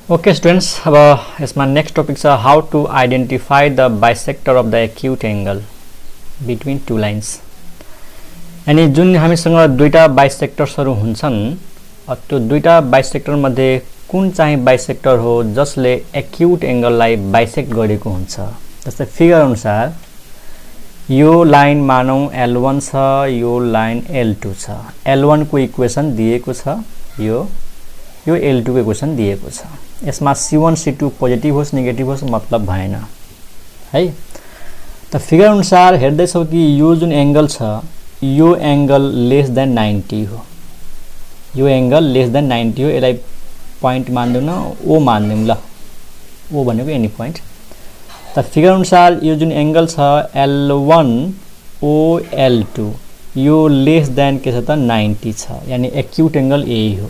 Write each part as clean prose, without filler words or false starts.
Okay students, अब यसमा next topic छ how to identify the bisector of the acute angle between two lines. अनि जुन हामीसँग दुईटा बाइसेक्टर्सहरु हुन्छन्, त्यो दुईटा बाइसेक्टर मध्ये कुन चाहिँ बाइसेक्टर हो जसले एक्युट एंगललाई बाइसेक्ट गरेको हुन्छ। जस्तै फिगर अनुसार यो लाइन मानौ L1 छ, यो लाइन L2 छ। L1 को इक्वेसन दिएको छ, यो L2 को इक्वेसन दिएको छ। यसमा C1 C2 पोजिटिभ होस् नेगेटिभ होस् मतलब भएन है। त फिगर अनुसार हेर्दै छौ कि यो जुन एंगल छ यो एंगल लेस देन 90 हो। यो एंगल लेस देन 90 हो। यसलाई पॉइंट मान्दिउँ न, O मान्दिउँ ल। O भनेको एनी पॉइंट। त फिगर अनुसार यो जुन एंगल छ L1 O L2 यो लेस देन के छ त 90 छ, यानी एक्युट एंगल यही हो।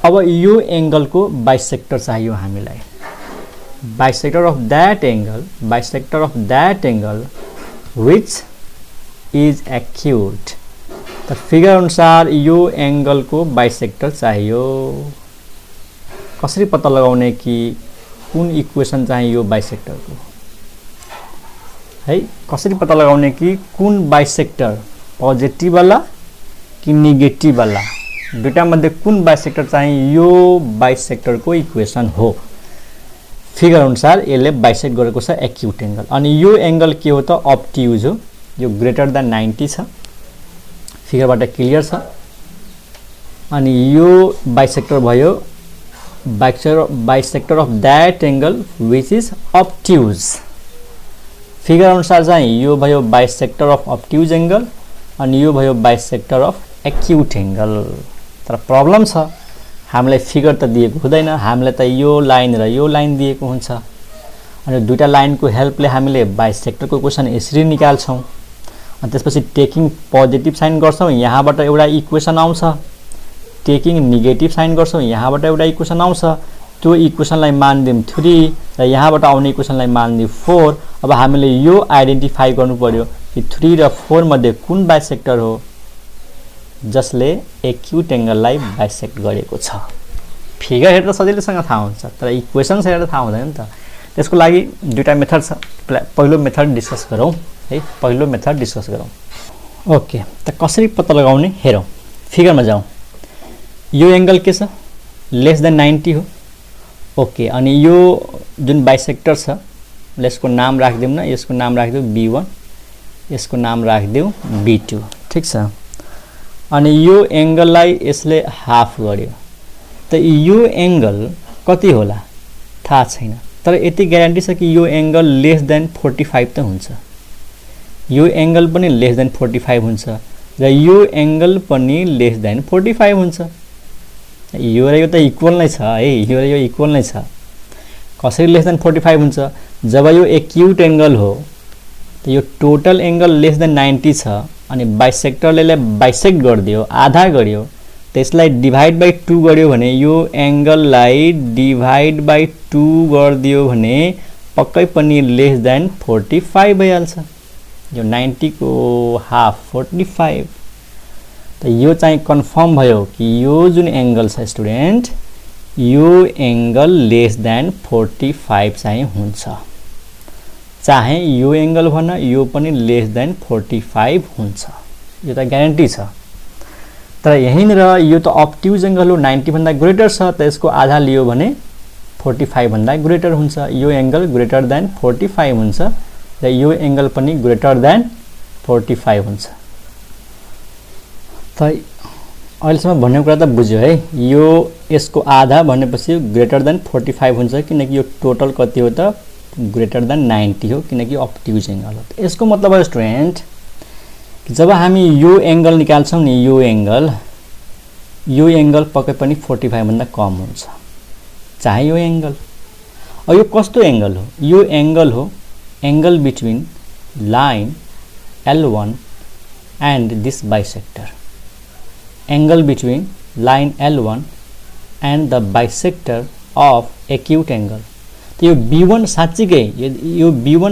अब यो एंगल को बाइसेक्टर चाहियो हामीलाई। Bisector of that angle which is acute. त फिगर अनुसार यो एंगल को बाइसेक्टर चाहियो। कसरी पत्ता लगाउने कि कुन इक्वेसन चाहिँ यो बाइसेक्टर को है। कसरी पत्ता लगाउने कि कुन बाइसेक्टर पोजिटिभ वाला कि नेगेटिभ वाला, दुईटा मध्ये कुन बाइसेक्टर चाहिँ यो बाइसेक्टर को इक्वेसन हो। फिगर अनुसार यसले बाइसेक्ट गरेको छ एक्युट एंगल। अनि यो एंगल के हो त अब्ट्युज हो। यो ग्रेटर देन 90 छ, फिगरबाट क्लियर छ। अनि यो बाइसेक्टर भयो bisector of that angle which is obtuse. Figure अनुसार चाहिँ यो भयो बाइसेक्टर अफ अब्ट्युज एंगल अनि यो भयो बाइसेक्टर अफ एक्युट एंगल। तर प्रब्लम छ, हामीलाई फिगर त दिएको हुँदैन, हामीलाई त यो लाइन र यो लाइन दिएको हुन्छ। अनि दुईटा लाइनको हेल्पले हामीले बाइसेक्टरको इक्वेसन यसरी निकाल्छौं। अनि त्यसपछि टेकिङ पोजिटिभ साइन गर्छौं, यहाँबाट एउटा इक्वेसन आउँछ। टेकिङ नेगेटिभ साइन गर्छौं, यहाँबाट एउटा इक्वेसन आउँछ। त्यो इक्वेसनलाई मान दिउँ 3 र यहाँबाट आउने इक्वेसनलाई मान दिउँ 4। अब हामीले यो आइडेन्टिफाई गर्नु पर्यो कि 3 र 4 मध्ये कुन बाइसेक्टर हो जसले एक्युट एंगललाई बाइसेक्ट गरेको छ। फिगर हेर्दा सजिलैसँग थाहा हुन्छ, तर इक्वेसन हेर्दा थाहा हुँदैन नि त। त्यसको लागि दुईटा मेथड छ। पहिलो मेथड डिस्कस गरौँ है। पहिलो मेथड डिस्कस गरौँ। ओके, त कसरी पत्ता लगाउने हेरौँ। फिगरमा जाउँ। यो एंगल के छ लेस देन 90 हो। ओके, अनि यो जुन बाइसेक्टर छ यसको नाम राख्दिउँ न। यसको नाम राख्दिउँ B1, यसको नाम राख्दिउँ B2। ठीक छ। अनि यो एंगललाई यसले हाफ गर्यो। त यो एंगल कति होला थाहा छैन, तर यति ग्यारेन्टी छ कि यो एंगल लेस देन 45 त हुन्छ। यो एंगल पनि लेस देन 45 हुन्छ र यो एंगल पनि लेस देन 45 हुन्छ। यो र यो त इक्वल नै छ है। यो र यो इक्वल नै छ। कसरी लेस देन 45 हुन्छ? जब यो एक्युट एंगल हो त यो टोटल एंगल लेस देन 90 छ अनि बाइसेक्टरले बाइसेक्ट गरिदियो, आधा गर्यो। त्यसलाई डिभाइड बाइ 2 गर्यो भने यो एंगललाई डिभाइड बाइ 2 गरिदियो भने पक्कै पनि लेस देन 45 भइहाल्छ। यो 90 को हाफ 45। त यो चाहिँ कन्फर्म भयो कि यो जुन एंगल छ स्टुडेन्ट, यो एंगल लेस देन 45 चाहिँ हुन्छ। चाहे यो एंगल भन, यो पनि लेस देन 45 हुन्छ। यो त ग्यारेन्टी छ। तर यहीँनिर यो त अब्ट्युज एंगल हो, 90 भन्दा ग्रेटर छ, त यसको आधा लियो भने 45 भन्दा ग्रेटर हुन्छ। यो एंगल ग्रेटर देन 45 हुन्छ र यो एंगल पनि ग्रेटर देन 45 हुन्छ। त अहिलेसम्म भन्ने कुरा त बुझ्यो है। यो यसको आधा भनेपछि ग्रेटर देन 45 हुन्छ, किनकि यो टोटल कति हो त ग्रेटर देन 90 हो, किनकि अब्ट्युज एंगल हो। यसको मतलब है स्टुडेन्ट जब हामी यो एंगल निकाल्छौं नि, यो एंगल पक्कै पनि 45 भन्दा कम हुन्छ। चाहे यो एंगल। अब यो कस्तो एंगल हो? यो एंगल हो angle between line L1 and this bisector. Angle between line L1 and the bisector of acute angle. यो B1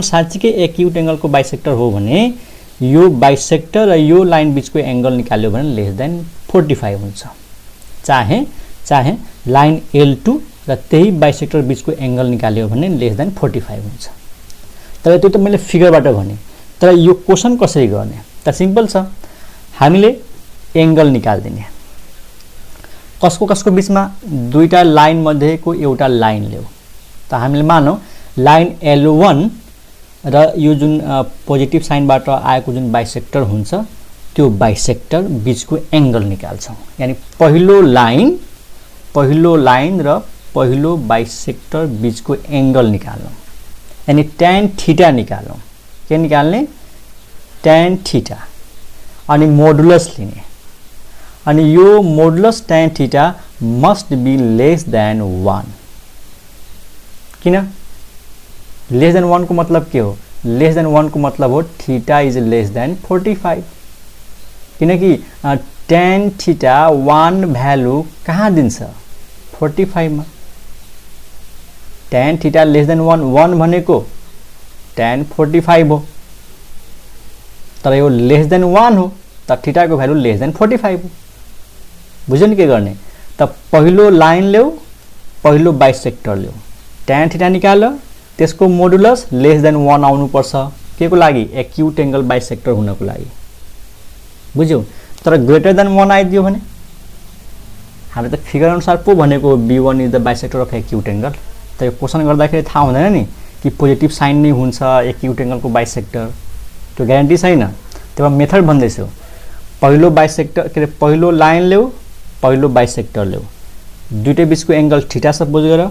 साँच्चीकै एक्युट एंगल को बाइसेक्टर हो भने यो बाइसेक्टर र यो लाइन बीचको एंगल निकाल्यो भने लेस देन 45 हुन्छ। चाहे लाइन L2 र त्यही बाइसेक्टर बीचको एंगल निकाल्यो भने लेस देन 45 हुन्छ। तर त्यो त मैले फिगरबाट भने, तर यो क्वेशन कसरी गर्ने त सिम्पल छ। हामीले एंगल निकाल्दिने, कसको कसको बीचमा, दुईटा लाइन मध्येको एउटा लाइन ल्याऊ। त हामीले मानौ लाइन L1 र यो जुन पोजिटिभ साइनबाट आएको जुन बाइसेक्टर हुन्छ त्यो बाइसेक्टर बीचको एंगल निकाल्छौं। यानी पहिलो लाइन र पहिलो बाइसेक्टर बीचको एंगल निकाल्नु, यानी tan थीटा निकाल्नु। के निकाल्ने? tan theta. अनि मोडुलस लिने, अनि यो modulus tan theta must be less than 1। किन? लेस देन 1 को मतलब के हो? लेस देन 1 को मतलब हो थीटा इज लेस देन 45। किनकि tan थीटा 1 भ्यालु कहाँ दिन्छ? 45 मा। tan थीटा लेस देन 1 भनेको tan 45 हो, तर यो लेस देन 1 हो, त थीटा को भ्यालु लेस देन 45 हो। बुझ्यो नि के गर्ने? त पहिलो लाइन ल्याऊ, पहिलो बाइसेक्टर ल्याऊ, tan थीटा निकाल, त्यसको मोडुलस लेस देन 1 आउनु पर्छ। के को लागि? एक्युट एंगल बाइसेक्टर हुनको लागि। बुझ्यौ? तर ग्रेटर देन 1 आइदियो भने हामीले त फिगर अनुसार पो भनेको B1 is the bisector of acute angle. त यो क्वेशन गर्दाखेरि थाहा हुँदैन नि कि पोजिटिभ साइन नै हुन्छ एक्युट एंगलको बाइसेक्टर, त्यो ग्यारेन्टी छैन। त्यसमा मेथड भन्दैछु, पहिलो बाइसेक्टर के अरे पहिलो लाइन ल्याऊ, पहिलो बाइसेक्टर ल्याऊ, दुईटै बीचको एंगल थीटा सपोज गर,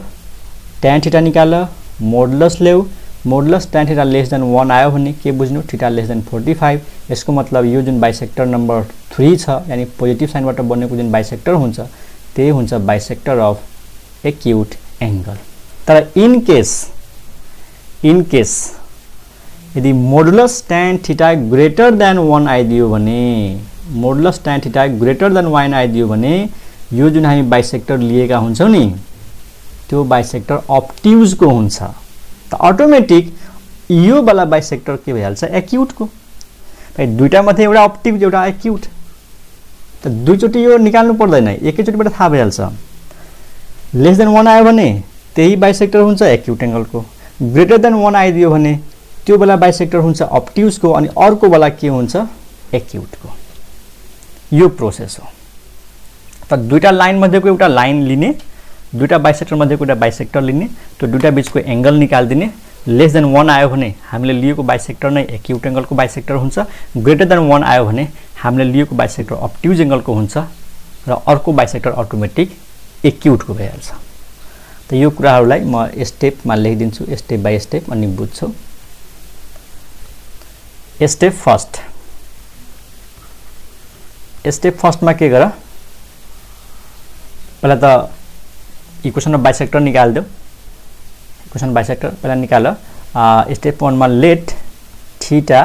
tan थीटा निकाल, मोडुलस ल्याऊ, modulus tan theta lace than 1 आयो भने के बुझ्नु? Theta less than 45। यसको मतलब यो जुन बाइसेक्टर नम्बर 3 छ, यानी पोजिटिभ साइनबाट बनेको जुन बाइसेक्टर हुन्छ त्यही हुन्छ बाइसेक्टर अफ एक्युट एंगल। तर इन केस यदि modulus tan theta greater than 1 आइदियो भने, modulus tan theta greater than 1 आइदियो भने यो जुन हामी बाइसेक्टर लिएका हुन्छौं नि त्यो बाइसेक्टर अब्ट्युज को हुन्छ। त अटोमेटिक यो वाला बाइसेक्टर के भइहाल्छ? एक्युट को। भाइ दुईटा मध्ये एउटा अब्ट्युज एउटा एक्युट, त दुईचोटी यो निकाल्नु पर्दैन, एकैचोटीबाट थाहा भइहाल्छ। लेस देन 1 आयो भने त्यही बाइसेक्टर हुन्छ एक्युट एंगल को, ग्रेटर देन 1 आइदियो भने त्यो वाला बाइसेक्टर हुन्छ अब्ट्युज को, अनि अर्को वाला के हुन्छ? एक्युट को। यो प्रोसेस हो। त दुईटा लाइन मध्येको एउटा लाइन लिने, दुईटा बाइसेक्टर मध्येको एउटा बाइसेक्टर लिने, त्यो दुईटा बीचको एंगल निकाल्दिने। लेस देन 1 आयो भने हामीले लिएको बाइसेक्टर नै एक्युट एंगलको बाइसेक्टर हुन्छ, ग्रेटर देन 1 आयो भने हामीले लिएको बाइसेक्टर अब्ट्युज एंगलको हुन्छ र अर्को बाइसेक्टर अटोमेटिक एक्युटको भइहाल्छ। त यो कुराहरूलाई म स्टेपमा लेखिदिन्छु, स्टेप बाइ स्टेप, अनि बुझ्छौ। स्टेप फर्स्टमा के गर? पहिला त इक्वेसन अफ बाइसेक्टर निकाल दो। इक्वेसन बाइसेक्टर पहिला निकाल। स्टेप 1 मा let theta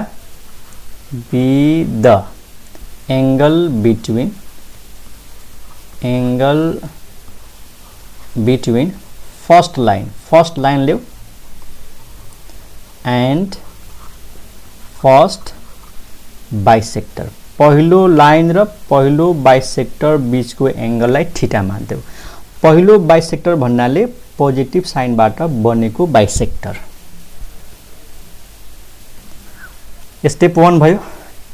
be the angle between first line ल्याऊ एंड फर्स्ट बाइसेक्टर। पहिलो लाइन र पहिलो बाइसेक्टर बीचको एंगललाई थीटा मान्देऊ। पहिलो बाइसेक्टर भन्नाले पोजिटिभ साइनबाट बनेको बाइसेक्टर। स्टेप 1 भयो।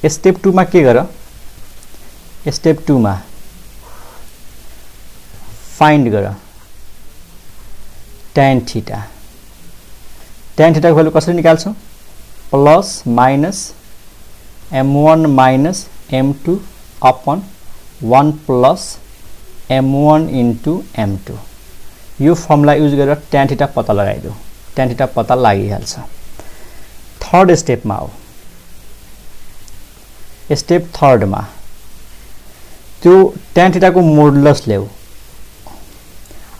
स्टेप 2 मा के गर? स्टेप 2 मा फाइन्ड गर tan थीटा। tan थीटा को भ्यालु कसरी निकाल्छौ? Plus minus m1 minus m2 upon 1 plus m1 into m2। यो फर्मुला युज गरेर tan थीटा पत्ता लगाइदेऊ। tan थीटा पत्ता लागिहाल्छ। थर्ड स्टेपमा हो। स्टेप 3 मा त्यो tan थीटा को मोडुलस ल्याऊ,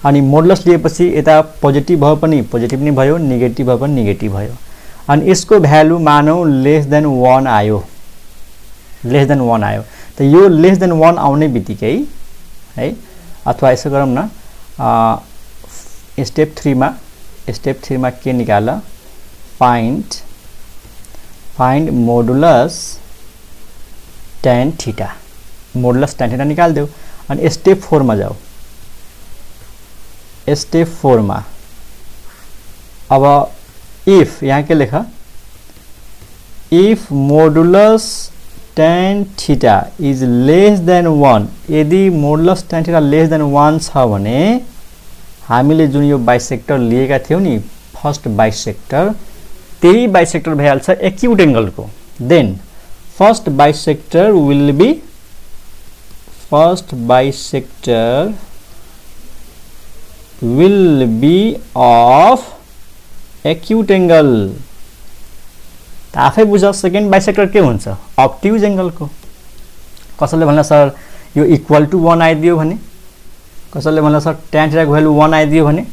अनि मोडुलस लिएपछि यता पोजिटिभ भयो पनि पोजिटिभ नै भयो, नेगेटिभ भयो पनि नेगेटिभ भयो, अनि यसको भ्यालु मानौ लेस देन 1 आयो। लेस देन 1 आयो त यो लेस देन 1 आउने बित्तिकै है, अथवा यसो गरौँ न, स्टेप 3 मा के निकाल? Find modulus tan theta. Modulus tan theta निकाल देऊ। अनि स्टेप 4 मा जाऊ। स्टेप 4 मा अब इफ यहाँ के लेखा if modulus tan theta is lace than 1 यदि modulus tan theta lace than 1 छ भने हामीले जुन यो बाइसेक्टर लिएका थियौ नि फर्स्ट बाइसेक्टर त्यही बाइसेक्टर भइहाल्छ एक्युट एंगलको then first bisector will be of acute angle आफै बुझ सेकेन्ड बाइसेक्टर के हुन्छ अब्ट्युज एंगल को कसैले भन्ला सर यो इक्वल टु 1 आइदियो भने कसैले भन्ला सर tan थीटा को भ्यालु 1 आइदियो भने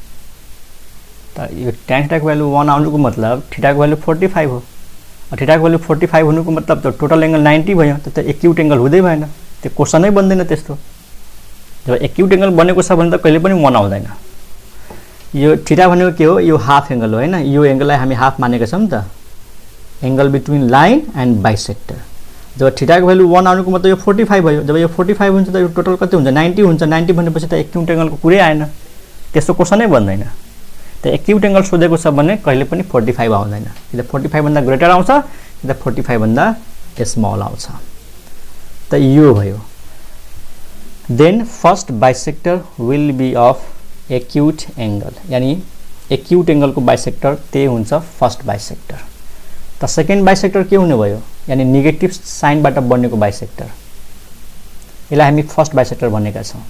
त यो tan थीटा को भ्यालु 1 आउनुको मतलब थीटा को भ्यालु 45 हो थीटा को भ्यालु 45 हुनुको मतलब त टोटल एंगल 90 भयो त एक्युट एंगल हुँदै भएन त्यो क्वेशनै बन्दैन त्यस्तो जब एक्युट एंगल बनेको छ भने त कहिले पनि 1 आउँदैन यो थीटा भनेको के हो यो हाफ एंगल हो हैन यो एंगललाई हामी हाफ मानेका छौं त angle between line and bisector जब थीटा को भ्यालु 1 आउनुको मतलब यो 45 भयो जब यो 45 हुन्छ त यो टोटल कति हुन्छ 90 हुन्छ 90 भनेपछि त एक्युट एंगलको कुरै आएन त्यस्तो क्वेशनै बन्दैन त एक्युट एंगल सोधेको छ भने कहिले पनि 45 आउँदैन कि त 45 भन्दा ग्रेटर आउँछ कि त 45 भन्दा स्मल आउँछ त यो भयो then first bisector will be of acute angle यानी एक्युट एंगल को बाइसेक्टर त्यही हुन्छ फर्स्ट बाइसेक्टर त सेकेन्ड बाइसेक्टर के हुने भयो यानी नेगेटिभ साइनबाट बनेको बाइसेक्टर यसलाई हामी फर्स्ट बाइसेक्टर भनेका छौं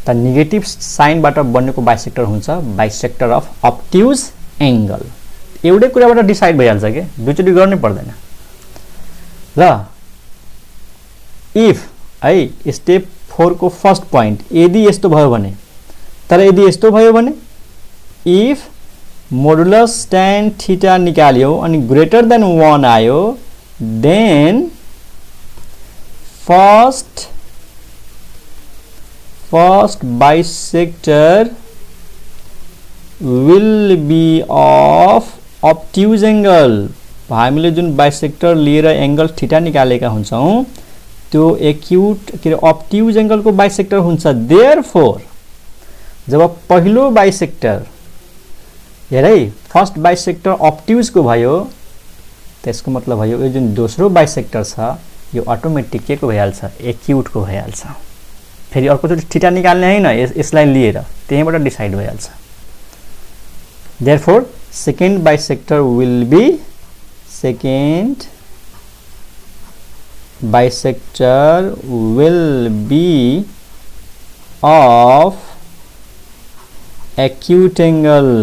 त नेगेटिभ साइनबाट बनेको बाइसेक्टर हुन्छ बाइसेक्टर अफ अब्ट्युज एंगल एउटै कुराबाट डिसाइड भइहाल्छ के दुईचोटी गर्नै पर्दैन ल इफ है स्टेप 4 को फर्स्ट पॉइंट यदि यस्तो भयो भने तर यदि यस्तो भयो भने इफ मोडुलस tan थीटा निकाल्यो अनि ग्रेटर देन 1 आयो then first bisector will be of obtuse angle हामीले जुन बाइसेक्टर लिएर एंगल थीटा निकालेका हुन्छौं त्यो एक्युट के अब्ट्युज एंगल को बाइसेक्टर हुन्छ देयरफोर जब पहिलो बाइसेक्टर हेरै फर्स्ट बाइसेक्टर अब्ट्युज को भयो त्यसको मतलब भयो यो जुन दोस्रो बाइसेक्टर छ यो अटोमेटिक के को भइहाल्छ एक्युट को भइहाल्छ फेरि अर्को चोटी थीटा निकाल्ने हैन यसलाई लिएर त्यहीबाट डिसाइड भइहाल्छ therefore second bisector will be of acute angle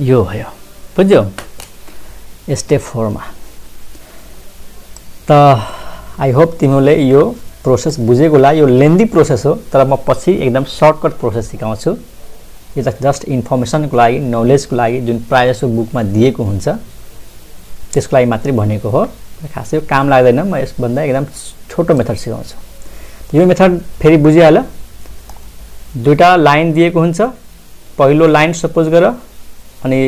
यो भयो बुझ्यौ स्टेप 4 मा त आई होप तिमीले यो प्रोसेस बुझेको होला यो लेन्दी प्रोसेस हो तर म पछि एकदम सर्टकट प्रोसेस सिकाउँछु यो त जस्ट इन्फर्मेसन को लागि नलेज को लागि जुन प्राय जसो बुकमा दिएको हुन्छ त्यसको लागि मात्रै भनेको हो खासै यो काम लाग्दैन म यसभन्दा एकदम छोटो मेथड सिकाउँछु यो मेथड फेरि बुझिहाल दुईटा लाइन दिएको हुन्छ पहिलो लाइन सपोज गर अनि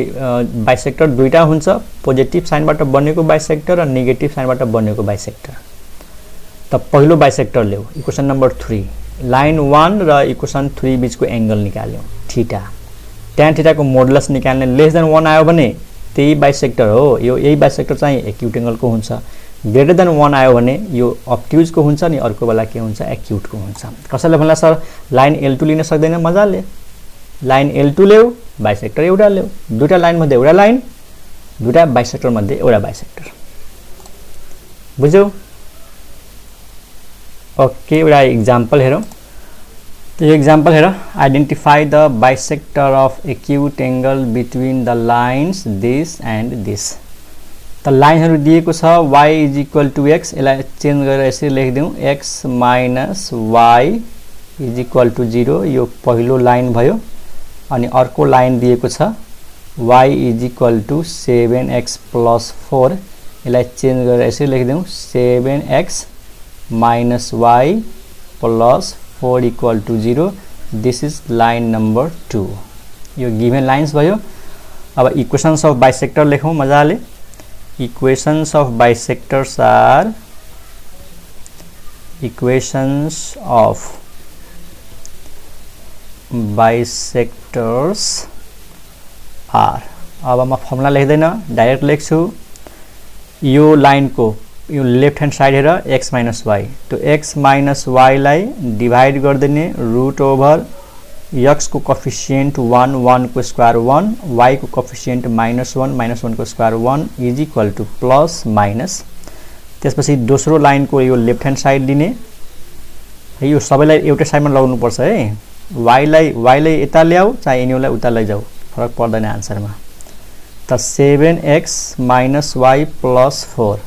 बाइसेक्टर दुईटा हुन्छ पोजिटिभ साइनबाट बनेको बाइसेक्टर र नेगेटिभ साइनबाट बनेको बाइसेक्टर त पहिलो बाइसेक्टर ल्याऊ इक्वेसन नम्बर 3 लाइन 1 र इक्वेसन 3 बीचको एंगल निकाल्यौ थीटा tan थीटा को मोडुलस निकाल्ने लेस देन 1 आयो भने त्यही बाइसेक्टर हो यो यही बाइसेक्टर चाहिँ एक्युट एंगल को हुन्छ ग्रेटर देन 1 आयो भने यो अब्ट्युज को हुन्छ नि अर्को बेला के हुन्छ एक्युट को हुन्छ कसैले भन्ला सर लाइन L2 लिन सक्दैन मजाले लाइन L2 ल्याऊ बाइसेक्टर एउटा ल्याऊ दुईटा लाइन मध्ये एउटा लाइन दुईटा बाइसेक्टर मध्ये एउटा बाइसेक्टर बुझ्यौ ओके एउटा एक्जाम्पल हेरौं तो यो एक्जाम्पल हेर identify the bisector of acute angle between the lines this and this त लाइनहरु दिएको छ y = x यसलाई चेन्ज गरेर यसरी लेखिदिउँ x - y = 0 यो पहिलो लाइन भयो अनि अर्को लाइन दिएको छ y = 7x + 4 यसलाई चेन्ज गरेर यसरी लेखिदिउँ 7x - y + 4 = 0 this is line number 2 यो गिभन लाइन्स भयो अब इक्वेशन्स अफ बाइसेक्टर लेखौं मजाले equations of bisectors are equations of bisectors are. अब म फर्मुला लेख्दैन, डाइरेक्ट लेख्छु। यो लाइन को यो लेफ्ट हैंड साइड हेर x माइनस y, तो x माइनस y लाई डिवाइड गर्दिने रूट ओभर x को कोफिशिएंट 1 1 को स्क्वायर 1 y को कोफिशिएंट -1 -1 को square 1 is equal to plus minus. त्यसपछि दोस्रो लाइन को यो लेफ्ट हैंड साइड लिने, यो सबैलाई एउटै साइडमा लगाउनु पर्छ है। y लाई यता ल्याऊ चाहे एनीलाई उता लैजाऊ, फरक पर्दैन आन्सरमा। त 7x minus y plus 4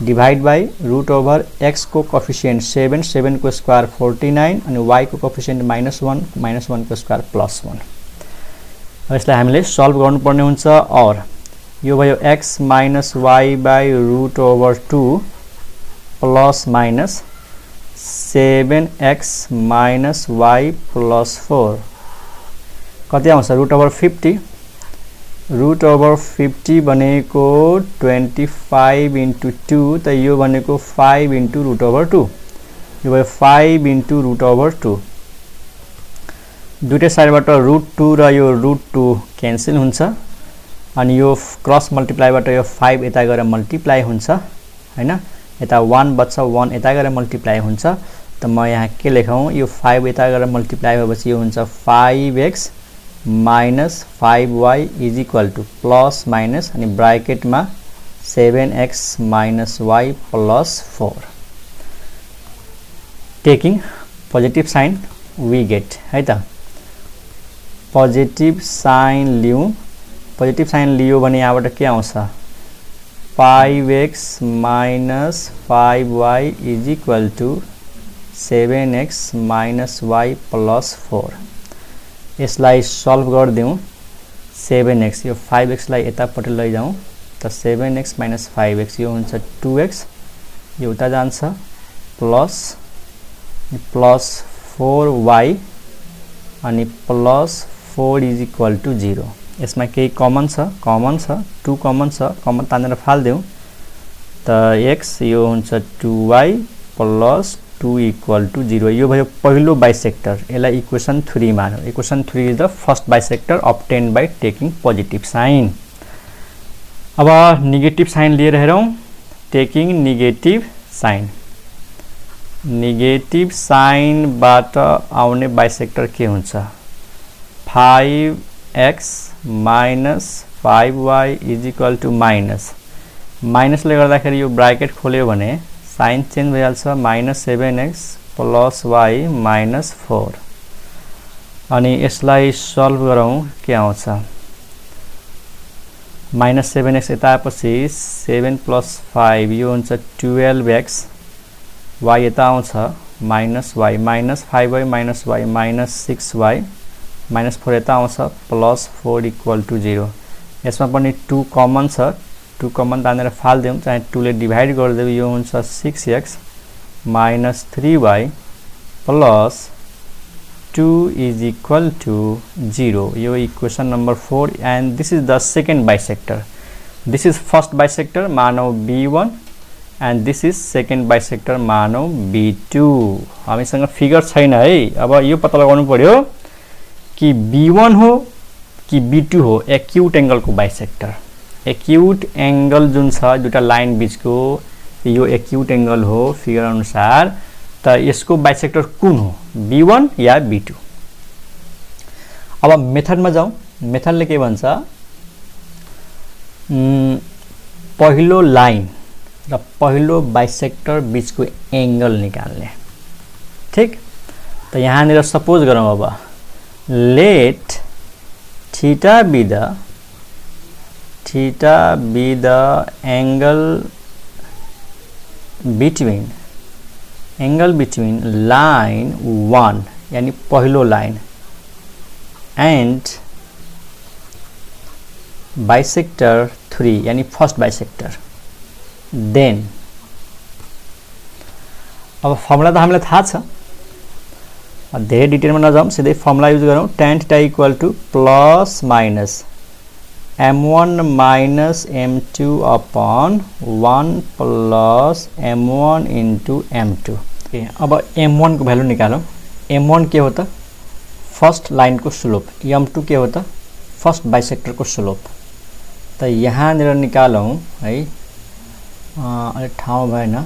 divide by root over x को कोफिशिएंट 7 7 को स्क्वायर 49 अनि y को कोफिशिएंट -1 को स्क्वायर प्लस 1। अब यसलाई हामीले सल्भ गर्नुपर्ने हुन्छ। और यो भयो x minus y by root over 2 plus minus 7x minus y plus 4 कति आउँछ रूट ओभर 50। रूट ओभर 50 बनेको 25 इंटू 2, त यो बनेको 5 इंटू रूट ओभर 2, यो भयो 5 इंटू रूट ओभर 2। दुईटै साइडबाट रूट 2 र यो रूट 2 क्यान्सल हुन्छ अनि यो क्रस मल्टिप्लाईबाट यो 5 यता गएर मल्टिप्लाई हुन्छ हैन, यता 1 बच्छ 1 यता गएर मल्टिप्लाई हुन्छ। त म यहाँ के लेखौं, यो 5 यता गएर मल्टिप्लाई भएपछि यो हुन्छ 5x minus 5y is equal to plus minus अनि ब्रैकेट में 7x minus y plus 4। Taking positive sign we get है त। पॉजिटिव साइन लियौं, पॉजिटिव साइन लियो भने यहाँबाट के आउँछ 5x minus 5y is equal to 7x minus y plus 4। यसलाई सल्भ गर्दिउँ 7x, यो 5x लाई यतापट्टि लैजाउँ त 7x माइनस 5x यो हुन्छ 2x, यो उता जान्छ प्लस 4y अनि प्लस 4 इज इक्वल टू 0। यसमा केही कमन छ 2 कमन छ, कमन तानेर फाल्दिउँ त x यो हुन्छ 2y प्लस 2 इक्वल टू 0। यो भयो पहिलो बाइसेक्टर, यसलाई इक्वेसन 3 मानौ। Equation 3 is the first bisector obtained by taking positive sign. अब नेगेटिभ साइन लिएर हेरौं, टेकिंग नेगेटिभ साइन। नेगेटिभ साइनबाट आउने बाइसेक्टर के हुन्छ 5x minus 5y is equal to minus, माइनसले गर्दाखेरि यो ब्रैकेट खोल्यो भने साइन चेंज भइहाल्छ -7x प्लस y माइनस 4 अनि यसलाई सल्भ गरौँ के आउँछ -7x यता आएपछि 7 प्लस 5 यो हुन्छ 12x, y यता आउँछ minus y minus 5y minus y minus 6y minus 4 यता आउँछ प्लस 4 इक्वल टू 0। यसमा पनि 2 कमन छ, 2 कमन तानेर फाल्दिउँ चाहे 2 ले डिवाइड गरिदेऊ, यो हुन्छ 6x minus 3y plus 2 is equal to 0। यो equation number 4 and this is the second bisector. This is first bisector मानव B1 and this is second bisector मानव B2। हामीसँग फिगर छैन है, अब यो पत्ता लगाउनु पर्यो कि B1 हो कि B2 हो एक्यूट एंगल को बाइसेक्टर। एक्यूट एंगल जुन छ दुईटा लाइन बीचको यो एक्यूट एंगल हो फिगर अनुसार, त यसको बाइसेक्टर कुन हो B1 या B2। अब मेथडमा जाउँ, मेथडले के भन्छ पहिलो लाइन र पहिलो बाइसेक्टर बीचको एंगल निकाल्ने। ठीक, त यहाँनिर सपोज गरौँ अब let theta be the angle between line 1 यानी पहिलो लाइन एंड बाइसेक्टर 3 यानी फर्स्ट बाइसेक्टर। देन अब फर्मुला त हामीलाई थाहा छ, धेरै डिटेलमा नजाउँ, सिधै फर्मुला युज गरौँ। tan theta equal to plus minus m1 minus m2 upon 1 plus m1 into m2। अब m1 को वैल्यू निकालौं। m1 के होता फर्स्ट लाइन को स्लोप m2 के हो त फर्स्ट बाइसेक्टर को स्लोप त यहाँनिर निकालौं है अलि ठाउँ भएन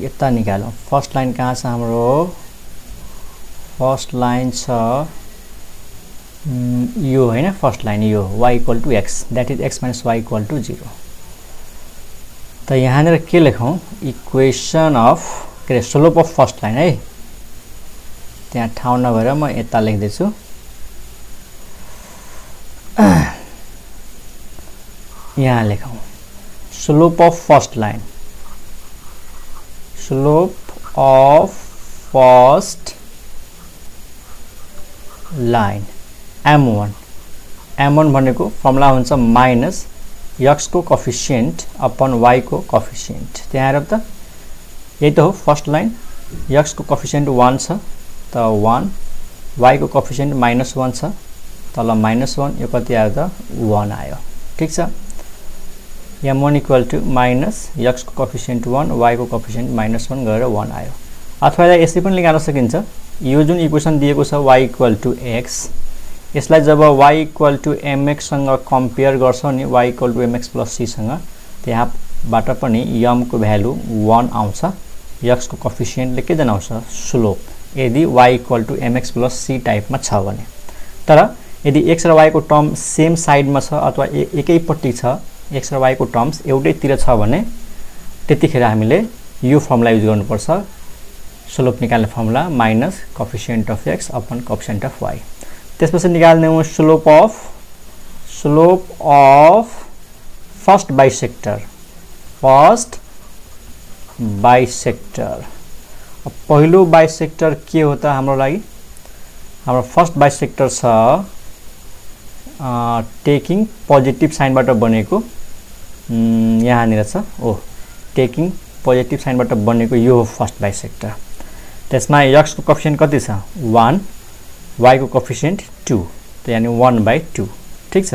यता निकालौं फर्स्ट लाइन कहाँ छ हाम्रो फर्स्ट लाइन छ यो हैन फर्स्ट लाइन यो y equal to x that is x minus y equal to 0 त यहाँनिर के लेखौं इक्वेसन अफ के स्लोप अफ फर्स्ट लाइन है त्यहाँ ठाउँ नभएर म यता लेख्दै छु यहाँ लेखौं slope of first line slope of first line m1 भनेको फर्मुला हुन्छ माइनस x को कोफिसिएन्ट अपन y को कोफिसिएन्ट त्यहाँ हेर त यही त हो फर्स्ट लाइन x को कोफिसिएन्ट 1 छ त 1 y को कोफिसिएन्ट -1 छ तल -1 यो कति आयो त 1 आयो ठीक छ m1 equal to minus x को कोफिसिएन्ट 1 y को कोफिसिएन्ट -1 गरेर 1 आयो अथवा यसै पनि लेख्न सकिन्छ यो जुन इक्वेसन दिएको छ y इक्वल टु x यसलाई जब y इक्वल टु mx सँग कम्पेयर गर्छौ नि y equal to mx plus c सँग त्यहाँबाट पनि m को भ्यालु 1 आउँछ x को कोफिसिएन्टले के जनाउँछ स्लोप यदि y equal to mx plus c टाइपमा छ भने तर यदि x र y को टर्म सेम साइडमा छ अथवा एकैपट्टि छ x र y को टर्म्स एउटैतिर छ भने त्यतिखेर हामीले यो फर्मुला युज गर्नुपर्छ स्लोप निकाल्ने formula minus coefficient of x upon coefficient of y त्यसपछि निकाल्ने हो स्लोप अफ फर्स्ट बाइसेक्टर पहिलो बाइसेक्टर के हो त हाम्रो लागि हाम्रो फर्स्ट बाइसेक्टर छ टेकिङ पोजिटिभ साइनबाट बनेको यहाँनिर छ टेकिङ पोजिटिभ साइनबाट बनेको यो हो फर्स्ट बाइसेक्टर त्यसमा x को कोफिसिएन्ट कति छ 1 y को कोफिसिएन्ट 2 त यानी 1/2 ठीक छ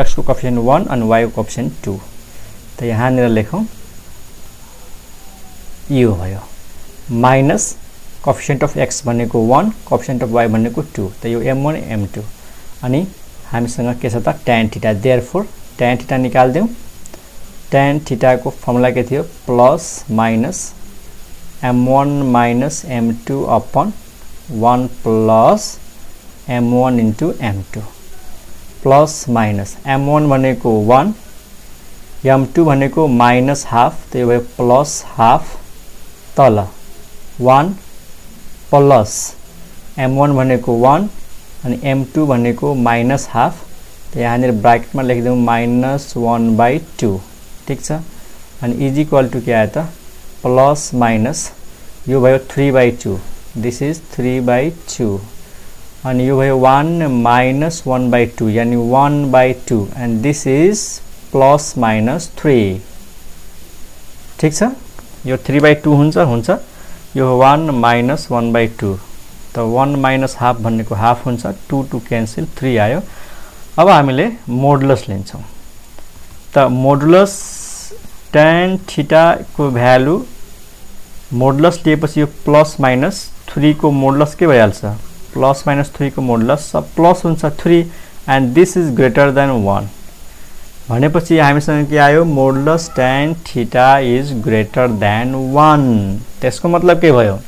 x को कोफिसिएन्ट 1 अनि y को कोफिसिएन्ट 2 त यहाँनिर लेखौं यो भयो माइनस कोफिसिएन्ट अफ x भनेको 1 कोफिसिएन्ट अफ y भनेको 2 त यो m1 m2 अनि हामीसँग के छ त tan theta therefore tan theta निकाल्दियौ tan थीटा को फर्मुला के थियो plus minus m1 minus m2 upon 1 plus m1 into m2 plus minus m1 भनेको 1 m2 भनेको माइनस हाफ त यो भयो प्लस हाफ तल 1 प्लस m1 भनेको 1 अनि m2 भनेको माइनस हाफ त यहाँनिर ब्र्याकेटमा लेखिदिउँ -1/2 ठीक छ अनि इज इक्वल टु के आयो त प्लस माइनस यो भयो 3/2 दिस इज 3/2 अनि यो भयो 1 माइनस 1/2 यानी 1/2 and this is plus minus 3 ठीक छ यो 3/2 हुन्छ यो 1 माइनस 1/2 त 1 माइनस हाफ भनेको हाफ हुन्छ 2 टु क्यान्सल 3 आयो अब हामीले मोडुलस लिन्छौं त मोडुलस tan थीटा को भ्यालु मोडुलस लिएपछि यो प्लस माइनस 3 को मोडुलस के भइहाल्छ प्लस माइनस 3 को मोडुलस सब प्लस हुन्छ 3 and this is greater than 1 भनेपछि हामीसँग के आयो modulus tan theta is greater than 1 त्यसको मतलब के भयो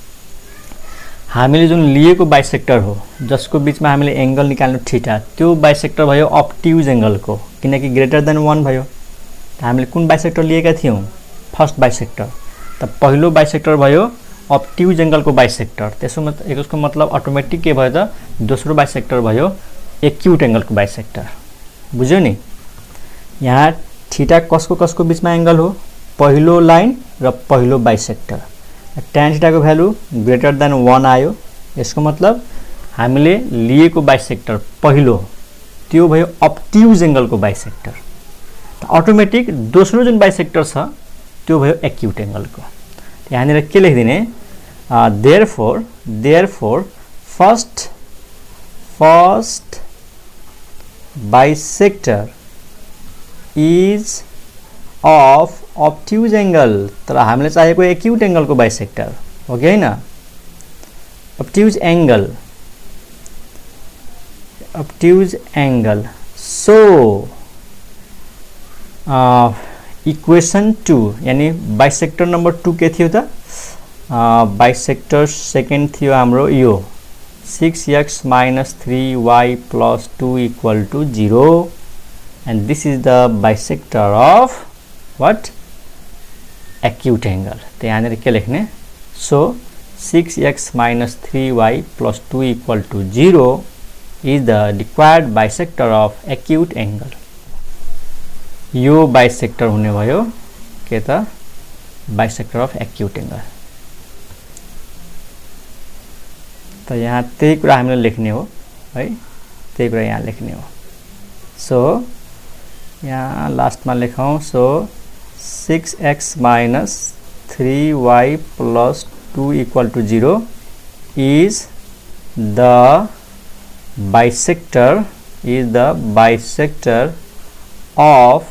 हामीले जुन लिएको बाइसेक्टर हो जसको बीचमा हामीले एंगल निकाल्नु थीटा त्यो बाइसेक्टर भयो अब्ट्युज एंगलको किनकि ग्रेटर देन 1 भयो त हामीले कुन बाइसेक्टर लिएका थियौं फर्स्ट बाइसेक्टर त पहिलो बाइसेक्टर भयो अब्ट्युज एंगलको बाइसेक्टर त्यसको मतलब अटोमेटिक के भयो त दोस्रो बाइसेक्टर भयो एक्युट एंगलको बाइसेक्टर बुझ्यौ नि यहाँ थीटा कसको बीचमा एंगल हो पहिलो लाइन र पहिलो बाइसेक्टर tan थीटा को भ्यालु ग्रेटर देन 1 आयो यसको मतलब हामीले लिएको बाइसेक्टर पहिलो त्यो भयो अब्ट्युज एंगलको बाइसेक्टर त अटोमेटिक दोस्रो जुन बाइसेक्टर छ त्यो भयो एक्युट एंगलको यहाँनिर के लेख्दिने therefore first bisector is of obtuse angle तर हामीले चाहेको एक्युट एंगल को बाइसेक्टर हो कि हैन obtuse angle. So इक्वेशन 2 यानी बाइसेक्टर नंबर 2 के थियो त बाइसेक्टर सेकेंड थियो हाम्रो यो 6x minus 3y plus 2 equal to 0, and this is the bisector of what? Acute angle. तो यहाँ क्या लिखने? So 6x minus 3y plus 2 equal to 0 is the required bisector of acute angle. यो bisector हुने भयो के त बाइसेक्टर अफ एक्यूट एंगल. तो यहाँ त्यही कुरा हामीले लेख्ने हो है, त्यही कुरा यहाँ लेख्ने हो. सो यहाँ लास्टमा लेखौँ. So 6x minus 3y plus 2 equal to 0 is the bisector of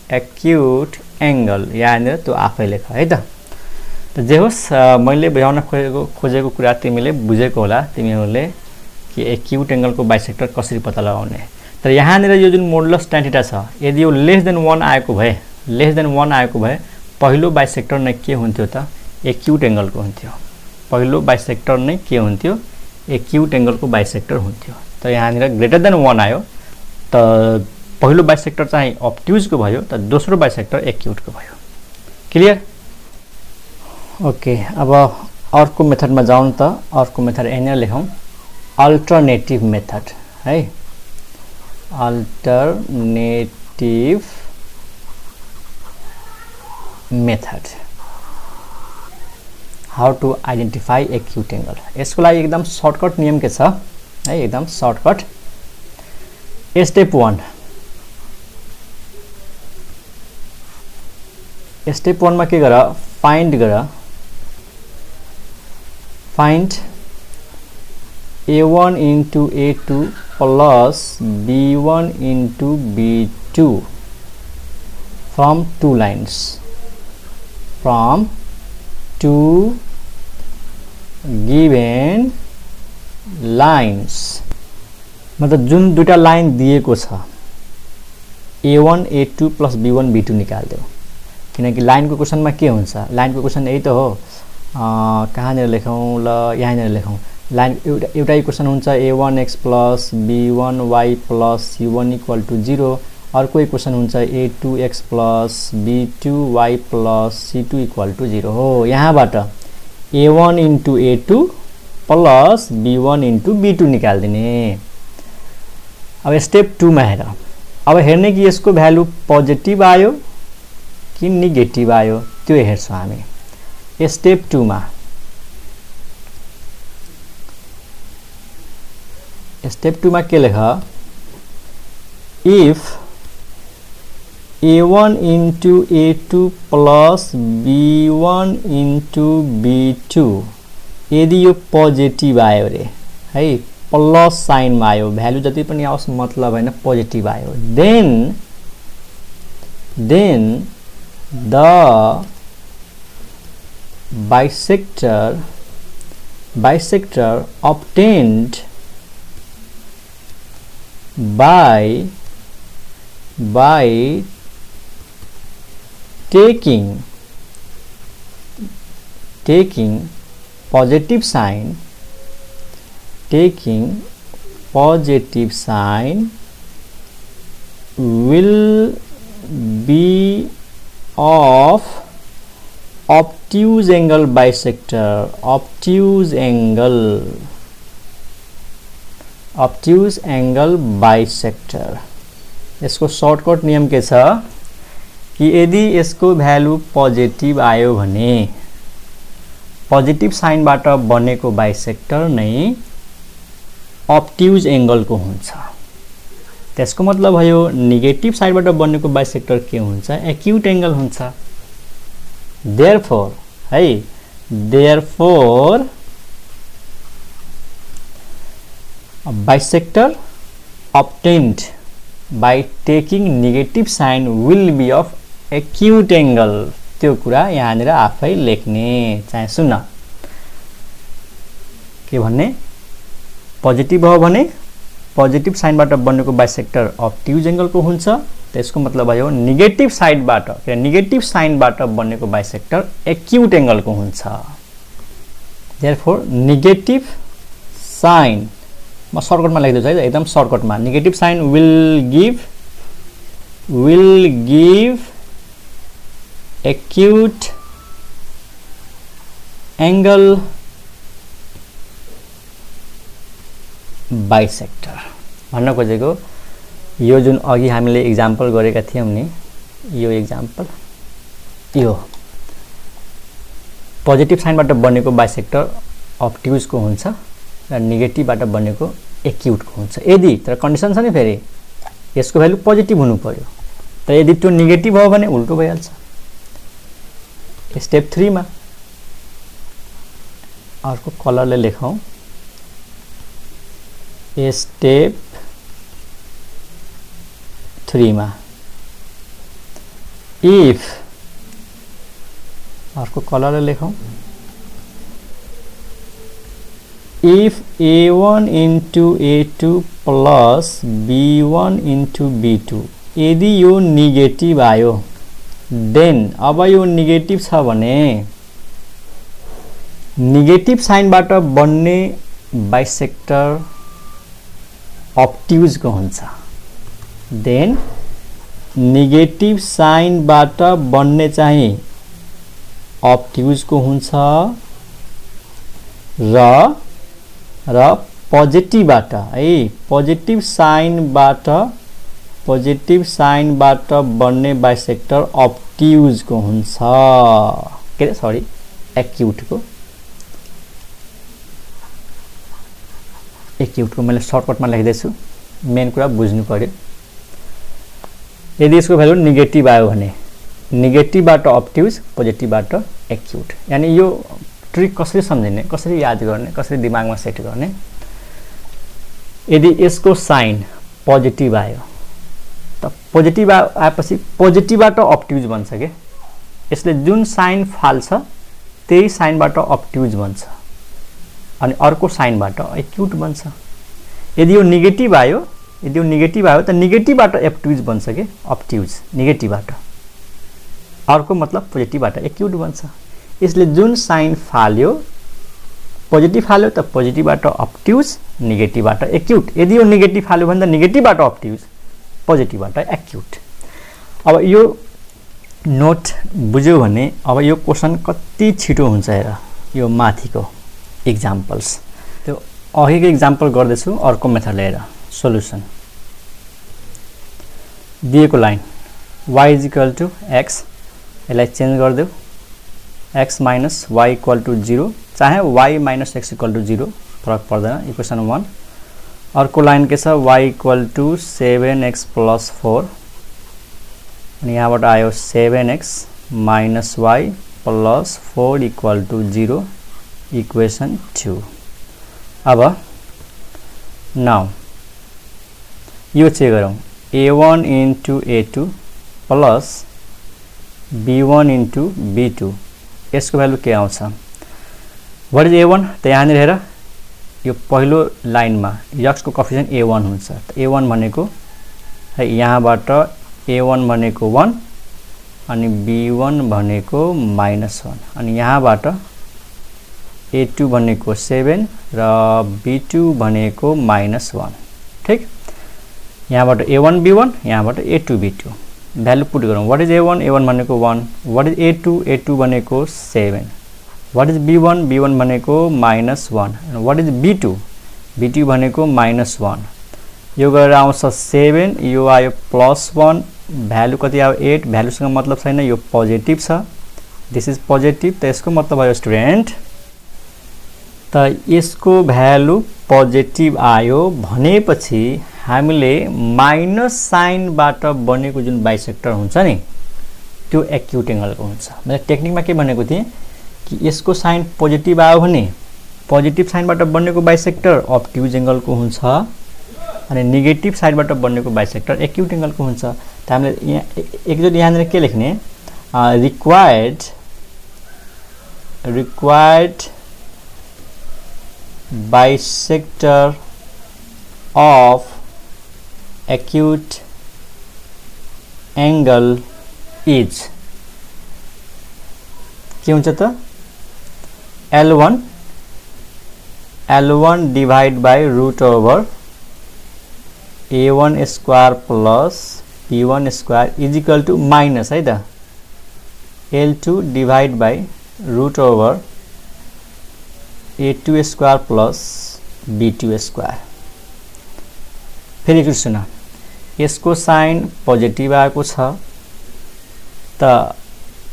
acute angle. यहाँ तो आफै लेख है त. जे होस् मैले बुझाउन खोजेको कुरा तिमीले बुझेको होला तिमीहरूले कि एक्यूट एंगलको बाइसेक्टर कसरी पत्ता लगाउने. तर यहाँनिर यो जुन मोडुलस tan थीटा छ यदि यो लेस देन 1 आएको भए पहिलो बाइसेक्टर नै के हुन्थ्यो त एक्यूट एंगलको हुन्थ्यो. पहिलो बाइसेक्टर नै के हुन्थ्यो एक्यूट एंगलको बाइसेक्टर हुन्थ्यो. त यहाँनिर ग्रेटर देन 1 आयो त पहिलो बाइसेक्टर चाहिँ ऑब्ट्यूज को भयो त दोस्रो बाइसेक्टर एक्यूट को भयो. क्लियर? ओके. अब अर्को मेथडमा जाउँ त. अर्को मेथड यहाँनिर लेखौँ अल्टरनेटिभ मेथड है. Alternative method how to identify acute angle. यसको लागि एकदम सर्टकट नियम के छ है, एकदम सर्टकट. स्टेप 1 स्टेप 1 में के गर find a1 into a2 plus b1 into b2 from two lines, from two given lines. मतलब जुन दुटा लाइन दिएको छ a1 a2 plus b1 b2 निकाल दो. किनकि लाइन को क्वेश्चन में के हुन्छ, लाइन को क्वेश्चन यही तो हो. कहाँनिर लेखौँ ल, यहाँनिर लेखौँ. लाइन एउटै क्वेश्चन हुन्छ a1x plus b1y plus c1 equal to 0. अर्को क्वेश्चन हुन्छ a2x plus b2y plus c2 equal to 0 हो. यहाँबाट a1 into a2 plus b1 into b2 निकाल दिने. अब स्टेप 2 में हेर. अब हेर्ने कि यसको भ्यालु पोजिटिभ आयो कि नेगेटिभ आयो त्यो हेर्छौँ हामी. स्टेप 2 मा के लेख if a1 into a2 plus b1 into b2 यदि यो पोजिटिभ आयो रे है, प्लस साइन में आयो, भ्यालु जति पनि आओस् मतलब हैन पोजिटिभ आयो, then the bisector obtained by taking positive sign will be of obtuse angle bisector. obtuse angle bisector. यसको सर्टकट नियम के छ कि यदि यसको भ्यालु पोजिटिभ आयो भने पोजिटिभ साइनबाट बनेको बाइसेक्टर नै obtuse एंगल को हुन्छ. त्यसको मतलब भयो नेगेटिभ साइडबाट बनेको बाइसेक्टर के हुन्छ एक्यूट एंगल हुन्छ. therefore a bisector obtained by taking negative sign will be of acute angle. त्यो कुरा यहाँनिर आफै लेख्ने. चाहिँ सुन्न के भन्ने पोजिटिभ हो भने पोजिटिभ साइनबाट बनेको बाइसेक्टर अब्ट्युज एंगलको हुन्छ। त्यसको मतलब भयो नेगेटिभ साइडबाट के नेगेटिभ साइनबाट बनेको बाइसेक्टर एक्युट एंगलको हुन्छ। देयरफोर नेगेटिभ साइन म सर्टकटमा लेख्दैछु है एकदम सर्टकटमा negative sign will give acute angle bisector भन्न खोजेको यो जुन अघि हामीले एक्जाम्पल गरेका थियौं नि यो एक्जाम्पल यो पोजिटिभ साइनबाट बनेको बाइसेक्टर अब्ट्युज को हुन्छ र नेगेटिभबाट बनेको एक्युट को हुन्छ। यदि तर कन्डिसन छ नि फेरि यसको भ्यालु पोजिटिभ हुनु पर्यो तर यदि त्यो नेगेटिभ हो भने उल्टो भइहाल्छ। स्टेप 3 मा अर्को कलरले लेखौं। स्टेप 3 मा इफ अर्को कलरले लेखौं if a1 into a2 plus b1 into b2 यदि यो नेगेटिभ आयो देन अब यो नेगेटिभ छ भने नेगेटिभ साइनबाट बन्ने बाइसेक्टर अब्ट्युज को हुन्छ। देन नेगेटिभ साइनबाट बन्ने चाहिँ अब्ट्युज को हुन्छ र पोजिटिभबाट है पोजिटिभ साइनबाट बन्ने बाइसेक्टर अब्ट्युज को हुन्छ के रे सरी एक्युट को मैले सर्टकटमा लेख्दैछु मेन कुरा बुझ्नु पर्यो। यदि यसको भ्यालु नेगेटिभ आयो भने नेगेटिभबाट अब्ट्युज पोजिटिभबाट एक्युट यानी यो ट्रिक कसरी सम्झिने कसरी याद गर्ने कसरी दिमागमा सेट गर्ने। यदि यसको साइन पोजिटिभ आयो त पोजिटिभ आएपछि पोजिटिभबाट अब्ट्युज बन्छ के यसले जुन साइन फाल्छ त्यही साइनबाट अब्ट्युज बन्छ अनि अर्को साइनबाट एक्युट बन्छ। यदि यो नेगेटिभ आयो त नेगेटिभबाट अब्ट्युज बन्छ के अब्ट्युज नेगेटिभबाट अर्को मतलब पोजिटिभबाट एक्युट बन्छ। यसले जुन साइन फाल्यो पोजिटिभ फाल्यो त पोजिटिभबाट अब्ट्युज नेगेटिभबाट एक्युट। यदि यो नेगेटिभ फाल्यो भने त नेगेटिभबाट अब्ट्युज पोजिटिभबाट एक्युट। अब यो नोट बुझ्यो भने अब यो क्वेशन कति छिटो हुन्छ हेर यो माथिको एक्जाम्पल्स त्यो अघिको एक्जाम्पल गर्दैछु अर्को मेथड लिएर सोलुसन दिएको लाइन y = x यसलाई चेन्ज गरिदेऊ x - y = 0 चाहे y - x = 0 फरक पर्दैन इक्वेसन 1। अर्को लाइन के छ y = 7x + 4 अनि यहाँबाट आयो 7x - y + 4 = 0 इक्वेसन 2। अब नाउ यो चेक गरौँ a1 into a2 plus b1 into b2 यसको भ्यालु के आउँछ। व्हाट इज a1 त यहाँनिर हेर यो पहिलो लाइनमा x को कोएफिसिएन्ट a1 हुन्छ त a1 भनेको है यहाँबाट a1 भनेको 1 अनि b1 भनेको -1 अनि यहाँबाट a2 भनेको 7 र b2 भनेको -1 ठीक। यहाँबाट a1 b1 यहाँबाट a2 b2 भ्यालु पुट गरौँ। व्हाट इज a1 a1 भनेको 1 व्हाट इज a2 a2 भनेको 7 व्हाट इज b1 b1 भनेको -1 व्हाट इज b2 b2 भनेको -1 यो गरेर आउँछ 7 यो आयो +1 भ्यालु कति आयो 8 भ्यालुसँग मतलब छैन यो पोजिटिभ छ दिस इज पोजिटिभ त यसको मतलब भयो स्टुडेन्ट त यसको भ्यालु पोजिटिभ आयो भनेपछि हामीले माइनस साइनबाट बनेको जुन बाइसेक्टर हुन्छ नि त्यो एक्युट एंगलको हुन्छ। मैले टेक्निकमा के भनेको थिएँ कि यसको साइन पोजिटिभ आयो भने पोजिटिभ साइनबाट बनेको बाइसेक्टर अब्ट्युज एंगलको हुन्छ अनि नेगेटिभ साइडबाट बनेको बाइसेक्टर एक्युट एंगलको हुन्छ। त हामीले यहाँ एकचोटि यहाँनिर के लेख्ने bisector of acute angle is के हुन्छ त L1 divide by root over A1 square plus B1 square is equal to minus है त L2 divide by root over A2 square plus B2 square. फेरि एकचोटि सुन, यसको साइन पोजिटिभ आएको छ त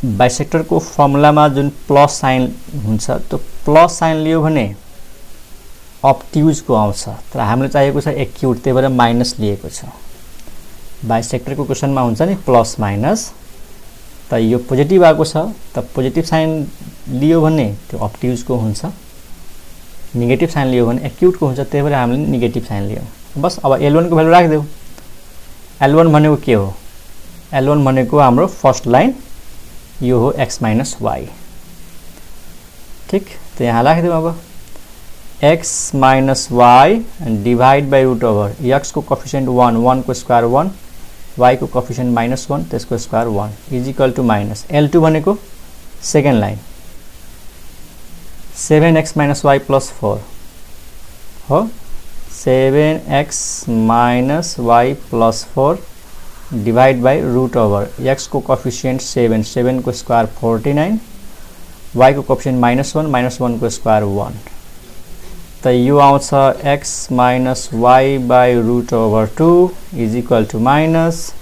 बाइसेक्टर को फर्मुला में जुन प्लस साइन हुन्छ त्यो प्लस साइन लियो भने अब्ट्युज को आउँछ, तर हामीले चाहिएको छ एक्युट, त्यही भएर माइनस लिएको छ। बाइसेक्टर को क्वेश्चन में हुन्छ नि प्लस माइनस, त यो पोजिटिभ आएको छ त पोजिटिभ साइन लियो भने त्यो अब्ट्युज को हुन्छ, नेगेटिभ साइन लियो भने एक्युट को हुन्छ, त्यही भएर हामीले नेगेटिभ साइन लियौं। बस अब L1 को भ्यालु राखिदेऊ। L1 भनेको के हो? L1 भनेको हाम्रो फर्स्ट लाइन यो हो x माइनस वाई। ठीक, तो यहाँ राखिदेऊ। अब x minus y divide by root over x को कोफिसिएंट 1 को स्क्वायर 1, y को कोफिसिएंट -1 त्यसको square 1 is equal to minus L2 भनेको second line 7x minus y plus 4 हो, 7x minus y plus 4 divide by root over x को coefficient 7 को square 49, y को coefficient -1 को स्क्वायर 1, तो यो आउँछ x minus y by root over 2 is equal to minus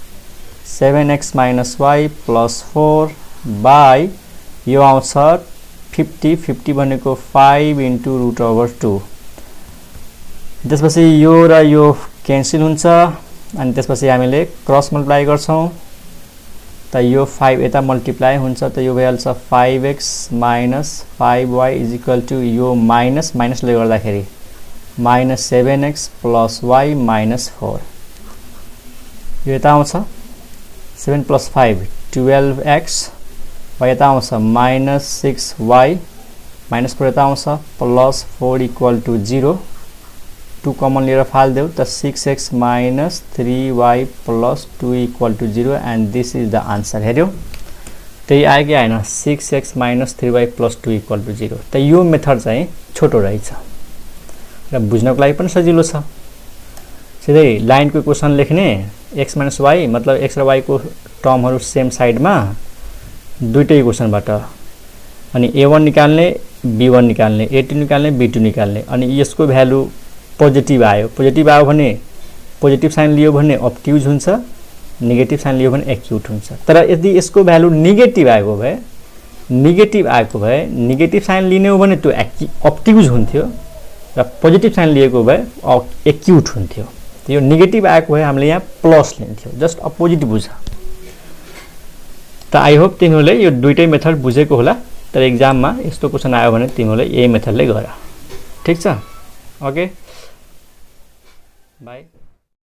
7x minus y plus 4 by यो आउँछ 50 भनेको 5 इंटू रूट ओभर 2। त्यसपछि यो र यो क्यान्सल हुन्छ अनि त्यसपछि हामीले क्रस मल्टिप्लाई गर्छौं त यो 5 यता मल्टिप्लाई हुन्छ त यो भइहाल्छ 5x minus 5y is equal to यो माइनस ले गर्दाखेरि minus 7x plus y minus 4, यो यता आउँछ 7 प्लस 5 12x, यता आउँछ माइनस 6y माइनस 4 यता आउँछ प्लस 4 इक्वल टू 0, 2 कमन लिएर फाल्देऊ त 6x minus 3y plus 2 equal to 0 and this is the answer. हेर्यौ त्यही आयो कि आएन? 6x minus 3y plus 2 equal to 0। त यो मेथड चाहिँ छोटो रहेछ र बुझ्नको लागि पनि सजिलो छ। सिधै लाइनको क्वेशन लेख्ने x माइनस y मतलब x र y को टर्महरु सेम साइडमा दुईटै क्वेशनबाट, अनि a1 निकाल्ने b1 निकाल्ने a2 निकाल्ने b2 निकाल्ने, अनि यसको भ्यालु पोजिटिभ आयो भने पोजिटिभ साइन लियो भने अब्ट्युज हुन्छ, नेगेटिभ साइन लियो भने एक्युट हुन्छ। तर यदि यसको भ्यालु नेगेटिभ आएको भए नेगेटिभ साइन लिने हो भने त्यो अब्ट्युज हुन्थ्यो र पोजिटिभ साइन लिएको भए एक्युट हुन्थ्यो। यो नेगेटिभ आएको भए हामीले यहाँ प्लस लिन्थ्यो, जस्ट अपोजिट बुझ। त आई होप तिमीहरूले यो दुईटै मेथड बुझेको होला, तर एक्जाममा यस्तो क्वेशन आयो भने तिमीहरूले यही मेथडले गर। ठीक छ? Okay, by.